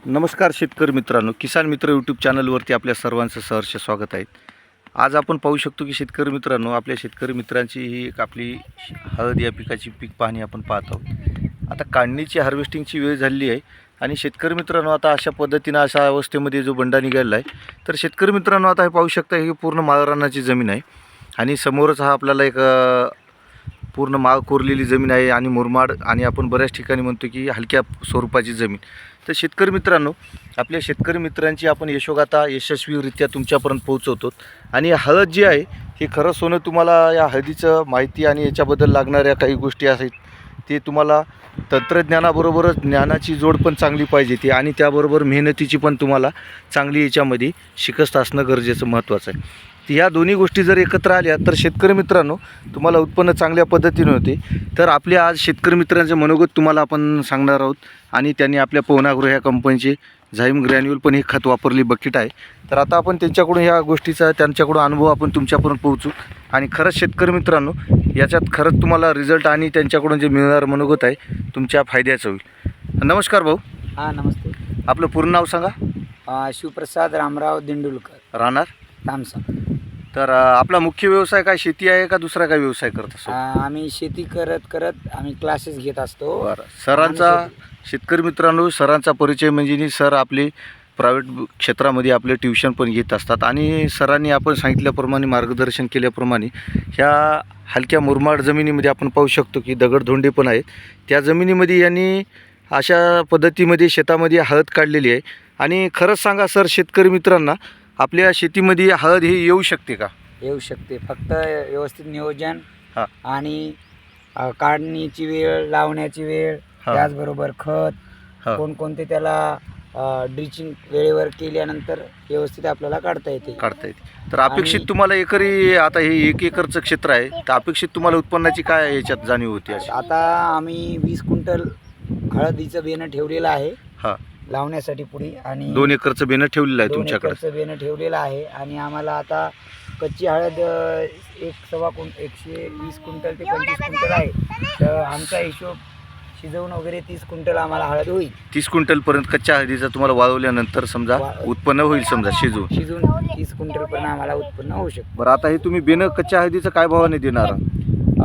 नमस्कार शेतकरी मित्रांनो, किसान मित्र यूट्यूब चॅनलवरती आपल्या सर्वांचं सहर्ष स्वागत आहे. आज आपण पाहू शकतो की शेतकरी मित्रांनो, आपल्या शेतकरी मित्रांची ही एक आपली हळद या पिकाची पीक पाहणी आपण पाहत आहोत. आता काढणीची हार्वेस्टिंगची वेळ झाली आहे आणि शेतकरी मित्रांनो आता अशा पद्धतीनं अशा अवस्थेमध्ये जो बंडा निघालेला आहे. तर शेतकरी मित्रांनो आता हे पाहू शकता ही पूर्ण माळरानाची जमीन आहे आणि समोरच हा आपल्याला एक पूर्ण माळ कोरलेली जमीन आहे आणि मुरमाड आणि आपण बऱ्याच ठिकाणी म्हणतो की हलक्या स्वरूपाची जमीन. तर शेतकरी मित्रांनो, आपल्या शेतकरी मित्रांची आपण यशोगाथा यशस्वीरित्या तुमच्यापर्यंत पोहोचवतो. आणि हळद जी आहे हे खरं सोनं. तुम्हाला या हळदीचं माहिती आणि याच्याबद्दल लागणाऱ्या काही गोष्टी आहेत ते तुम्हाला तंत्रज्ञानाबरोबरच ज्ञानाची जोड पण चांगली पाहिजे ती, आणि त्याबरोबर मेहनतीची पण तुम्हाला चांगली याच्यामध्ये शिकस्त असणं गरजेचं महत्त्वाचं आहे. ह्या दोन्ही गोष्टी जर एकत्र आल्या तर शेतकरी मित्रांनो तुम्हाला उत्पन्न चांगल्या पद्धतीने होते. तर आपल्या आज शेतकरी मित्रांचे मनोगत तुम्हाला आपण सांगणार आहोत. आणि त्यांनी आपल्या पवनाग्रो ह्या कंपनीचे झाईम ग्रॅन्युअल पण हे खत वापरली बकेट आहे. तर आता आपण त्यांच्याकडून ह्या गोष्टीचा त्यांच्याकडून अनुभव आपण तुमच्यापर्यंत पोहोचू. आणि खरंच शेतकरी मित्रांनो याच्यात खरंच तुम्हाला रिझल्ट आणि त्यांच्याकडून जे मिळणारं मनोगत आहे तुमच्या फायद्याचं होईल. नमस्कार भाऊ. हां, नमस्ते. आपलं पूर्ण नाव सांगा. शिवप्रसाद रामराव दिंडुलकर, राहणार तामसा. तर आपला मुख्य व्यवसाय काय शेती आहे का दुसरा काय व्यवसाय करत असतो? आम्ही शेती करत आम्ही क्लासेस घेत असतो. बरं. सरांचा शेतकरी मित्रांनो सरांचा परिचय म्हणजे सर आपले प्रायव्हेट क्षेत्रामध्ये आपले ट्युशन पण घेत असतात. आणि सरांनी आपण सांगितल्याप्रमाणे मार्गदर्शन केल्याप्रमाणे ह्या हलक्या मुरमाड जमिनीमध्ये आपण पाहू शकतो की दगडधोंडे पण आहेत. त्या जमिनीमध्ये यांनी अशा पद्धतीमध्ये शेतामध्ये हळद काढलेली आहे. आणि खरंच सांगा सर शेतकरी मित्रांना, आपल्या शेतीमध्ये हळद ही येऊ शकते का? येऊ शकते, फक्त व्यवस्थित नियोजन हां. आणि काढणीची वेळ, लावण्याची वेळ, हां. त्याचबरोबर खत हां. कोणकोणते त्याला ड्रिचिंग वेळेवर केल्यानंतर व्यवस्थित आपल्याला काढता येते. तर अपेक्षित तुम्हाला एकरी, आता हे 1 एकरचं क्षेत्र आहे, तर अपेक्षित तुम्हाला उत्पन्नाची काय याच्यात जाणीव होती अशी? आता आम्ही 20 क्विंटल हळदीचं बेणं ठेवलेलं आहे हां. लावण्यासाठी पुढे. आणि 2 एकरचं बेणं ठेवलेलं आहे 2 तुमच्याकडे? एकरचं बेणं ठेवलेलं आहे. आणि आम्हाला आता कच्ची हळद 120 क्विंटल ते 25 क्विंटल आहे. तर आमचा हिशोब शिजवून वगैरे 30 क्विंटल आम्हाला हळद होईल. 30 क्विंटलपर्यंत कच्च्या हळदीचं तुम्हाला वाळवल्यानंतर समजा उत्पन्न होईल समजा शिजवून 30 क्विंटलपर्यंत आम्हाला उत्पन्न होऊ शकतं. बरं. आता हे तुम्ही बेणं कच्च्या हळदीचं काय भावाने देणार?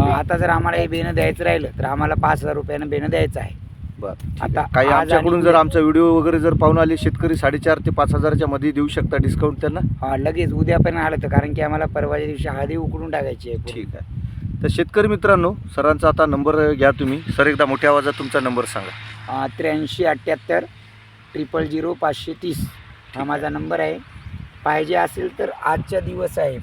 आता जर आम्हाला हे बेणं द्यायचं राहिलं तर आम्हाला 5,000 रुपयानं बेणं द्यायचं आहे. बरं. आता काही आज आमच्याकडून आणि जर आमचा व्हिडिओ वगैरे जर पाहून आले शेतकरी 4,500 ते 5,000च्या मध्ये देऊ शकता डिस्काउंट त्यांना? लगेच उद्या पण आलं तर, कारण की आम्हाला परवाच्या दिवशी हळदी उकडून टाकायची आहे. ठीक आहे. तर शेतकरी मित्रांनो सरांचा आता नंबर घ्या तुम्ही. सर एकदा मोठ्या आवाजात तुमचा नंबर सांगा. 8378 000 530 हा माझा नंबर आहे. पाहिजे असेल तर आजचा दिवस आहे.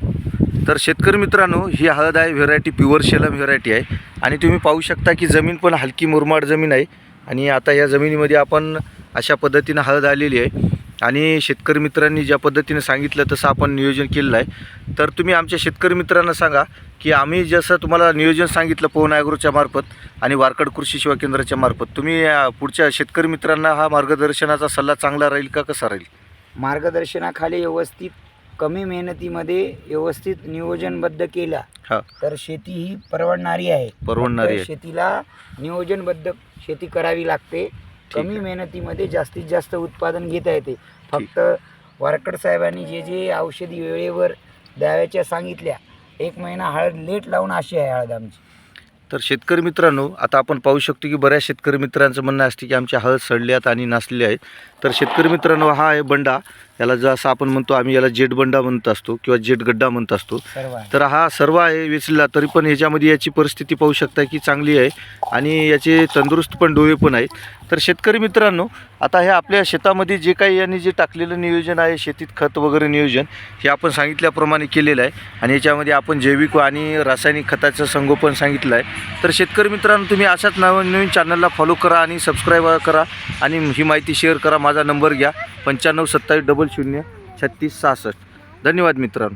तर शेतकरी मित्रांनो ही हळद आहे, व्हेरायटी प्युअर शेलम व्हेरायटी आहे. आणि तुम्ही पाहू शकता की जमीन पण हलकी मुरमाड जमीन आहे. आणि आता या जमिनीमध्ये आपण अशा पद्धतीनं हळद आलेली आहे. आणि शेतकरी मित्रांनी ज्या पद्धतीने सांगितलं तसं आपण नियोजन केलेलं आहे. तर तुम्ही आमच्या शेतकरी मित्रांना सांगा की आम्ही जसं तुम्हाला नियोजन सांगितलं पवनाग्रोच्या मार्फत आणि वारकड कृषी सेवा केंद्राच्या मार्फत, तुम्ही पुढच्या शेतकरी मित्रांना हा मार्गदर्शनाचा सल्ला चांगला राहील का कसा राहील? मार्गदर्शनाखाली व्यवस्थित कमी मेहनतीमध्ये व्यवस्थित नियोजनबद्ध केला हां. तर शेती ही परवडणारी आहे. परवडणारी आहे. शेतीला नियोजनबद्ध शेती करावी लागते. कमी मेहनतीमध्ये जास्तीत जास्त उत्पादन घेता येते. फक्त वारकड साहेबांनी जे औषधी वेळेवर द्याव्याच्या सांगितल्या, 1 महिना हळद लेट लावून अशी आहे हळद आमची. तर शेतकरी मित्रांनो आता आपण पाहू शकतो की बऱ्याच शेतकरी मित्रांचं म्हणणं असते की आमच्या हळद सडल्यात आणि नासलेल्या आहेत. तर शेतकरी मित्रांनो हा आहे बंडा. याला जसं आपण म्हणतो आम्ही याला जेट बंडा म्हणत असतो किंवा जेट गड्डा म्हणत असतो. तर हा सर्व आहे वेचलेला, तरी पण ह्याच्यामध्ये याची परिस्थिती पाहू शकता की चांगली आहे आणि याचे तंदुरुस्त पण डोळे पण आहेत. तर शेतकरी मित्रांनो आता हे आपल्या शेतामध्ये जे काही यांनी जे टाकलेलं नियोजन आहे शेतीत खत वगैरे नियोजन हे आपण सांगितल्याप्रमाणे केलेलं आहे. आणि याच्यामध्ये आपण जैविक आणि रासायनिक खताचं संगोपन सांगितलं आहे. तर शेतकरी मित्रांनो तुम्ही अशाच नवीन चॅनलला फॉलो करा आणि सबस्क्राईब करा आणि ही माहिती शेअर करा. माझा नंबर घ्या 95 27 00 36 66. धन्यवाद मित्रांनो.